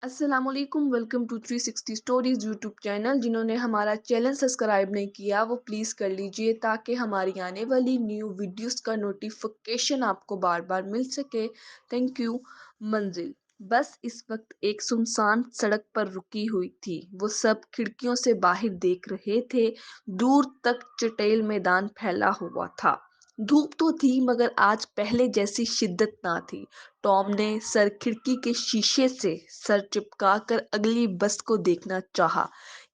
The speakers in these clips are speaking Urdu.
السلام علیکم، welcome to 360 stories YouTube channel. جنہوں نے ہمارا چینل سبسکرائب نہیں کیا وہ پلیز کر لیجئے تاکہ ہماری آنے والی نیو ویڈیوز کا نوٹیفیکیشن آپ کو بار بار مل سکے۔ Thank you. منزل بس اس وقت ایک سنسان سڑک پر رکی ہوئی تھی۔ وہ سب کھڑکیوں سے باہر دیکھ رہے تھے۔ دور تک چٹیل میدان پھیلا ہوا تھا۔ دھوپ تو تھی مگر آج پہلے جیسی شدت نہ تھی۔ ٹام نے سر کھڑکی کے شیشے سے سر چپکا کر اگلی بس کو دیکھنا چاہا۔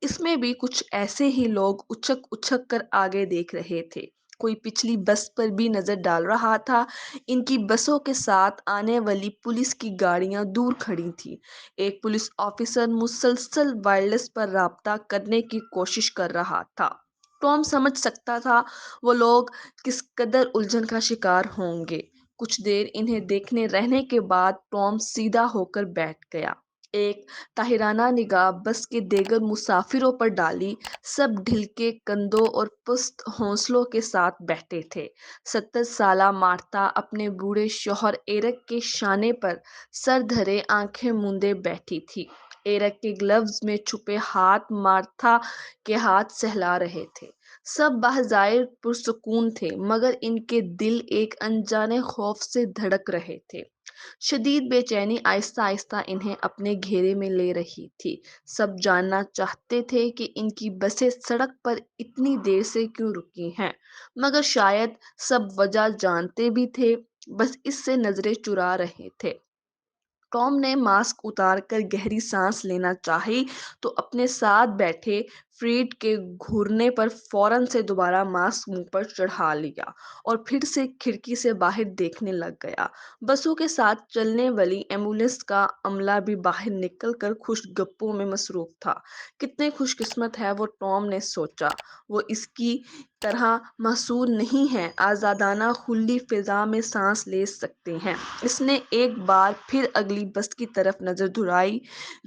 اس میں بھی کچھ ایسے ہی لوگ اچک اچک کر آگے دیکھ رہے تھے۔ کوئی پچھلی بس پر بھی نظر ڈال رہا تھا۔ ان کی بسوں کے ساتھ آنے والی پولیس کی گاڑیاں دور کھڑی تھیں۔ ایک پولیس آفیسر مسلسل وائرلیس پر رابطہ کرنے کی کوشش کر رہا تھا۔ ٹام سمجھ سکتا تھا وہ لوگ کس قدر الجھن کا شکار ہوں گے۔ کچھ دیر انہیں دیکھنے رہنے کے بعد ٹام سیدھا ہو کر بیٹھ گیا۔ ایک طاہرانہ نگاہ بس کے دیگر مسافروں پر ڈالی۔ سب ڈھل کے کندھوں اور پست حوصلوں کے ساتھ بیٹھے تھے۔ 70 سالہ مارتھا اپنے بوڑھے شوہر ایرک کے شانے پر سر دھرے آنکھیں موندے بیٹھی تھی۔ ایرک کے گلوز میں چھپے ہاتھ مارتھا کے ہاتھ سہلا رہے تھے۔ سب بظاہر پرسکون تھے مگر ان کے دل ایک انجانے خوف سے دھڑک رہے تھے۔ شدید بے چینی آہستہ آہستہ انہیں اپنے گھیرے میں لے رہی تھی۔ سب جاننا چاہتے تھے کہ ان کی بسیں سڑک پر اتنی دیر سے کیوں رکی ہیں، مگر شاید سب وجہ جانتے بھی تھے، بس اس سے نظریں چرا رہے تھے۔ ٹام نے ماسک اتار کر گہری سانس لینا چاہی تو اپنے ساتھ بیٹھے فریڈ کے گھورنے پر فوراً سے دوبارہ ماسک منہ پر چڑھا لیا اور پھر سے کھڑکی سے باہر دیکھنے لگ گیا۔ بسوں کے ساتھ چلنے والی ایمبولینس کا عملہ بھی باہر نکل کر خوش گپوں میں مصروف تھا۔ کتنے خوش قسمت ہے وہ، ٹام نے سوچا۔ وہ اس کی طرح محصور نہیں ہیں، آزادانہ کھلی فضا میں سانس لے سکتے ہیں۔ اس نے ایک بار پھر اگلی بس کی طرف نظر دہرائی۔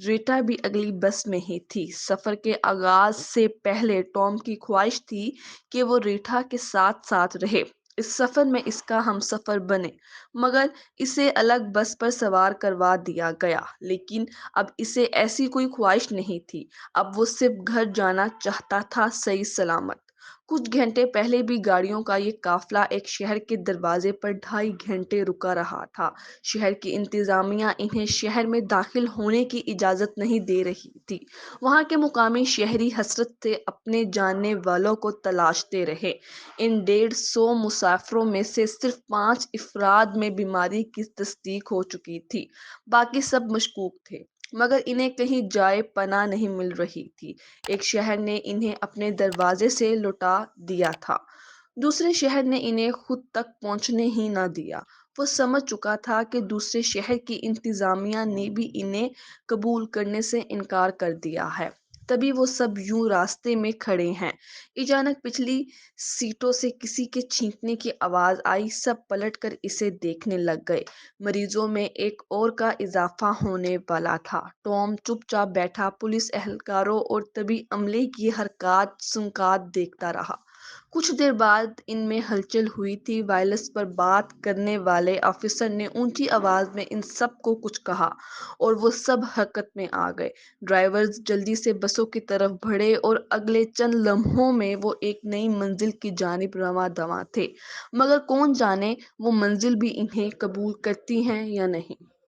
ریٹا بھی اگلی بس میں ہی تھی۔ سفر کے آغاز سے پہلے ٹام کی خواہش تھی کہ وہ ریٹا کے ساتھ ساتھ رہے، اس سفر میں اس کا ہمسفر بنے، مگر اسے الگ بس پر سوار کروا دیا گیا۔ لیکن اب اسے ایسی کوئی خواہش نہیں تھی۔ اب وہ صرف گھر جانا چاہتا تھا، صحیح سلامت۔ کچھ گھنٹے پہلے بھی گاڑیوں کا یہ قافلہ ایک شہر کے دروازے پر 2.5 گھنٹے رکا رہا تھا۔ شہر کی انتظامیہ انہیں شہر میں داخل ہونے کی اجازت نہیں دے رہی تھی۔ وہاں کے مقامی شہری حسرت سے اپنے جاننے والوں کو تلاشتے رہے۔ ان 150 مسافروں میں سے صرف 5 افراد میں بیماری کی تصدیق ہو چکی تھی، باقی سب مشکوک تھے، مگر انہیں کہیں جائے پناہ نہیں مل رہی تھی۔ ایک شہر نے انہیں اپنے دروازے سے لوٹا دیا تھا، دوسرے شہر نے انہیں خود تک پہنچنے ہی نہ دیا۔ وہ سمجھ چکا تھا کہ دوسرے شہر کی انتظامیہ نے بھی انہیں قبول کرنے سے انکار کر دیا ہے، تبھی وہ سب یوں راستے میں کھڑے ہیں۔ اچانک پچھلی سیٹوں سے کسی کے چینکنے کی آواز آئی۔ سب پلٹ کر اسے دیکھنے لگ گئے۔ مریضوں میں ایک اور کا اضافہ ہونے والا تھا۔ ٹام چپ چاپ بیٹھا پولیس اہلکاروں اور طبی عملے کی حرکات سنکات دیکھتا رہا۔ کچھ دیر بعد ان میں ہلچل ہوئی تھی۔ وائرلیس پر بات کرنے والے آفیسر نے اونچی آواز میں ان سب کو کچھ کہا اور وہ سب حرکت میں آ گئے۔ ڈرائیورز جلدی سے بسوں کی طرف بڑھے اور اگلے چند لمحوں میں وہ ایک نئی منزل کی جانب رواں دواں تھے، مگر کون جانے وہ منزل بھی انہیں قبول کرتی ہے یا نہیں۔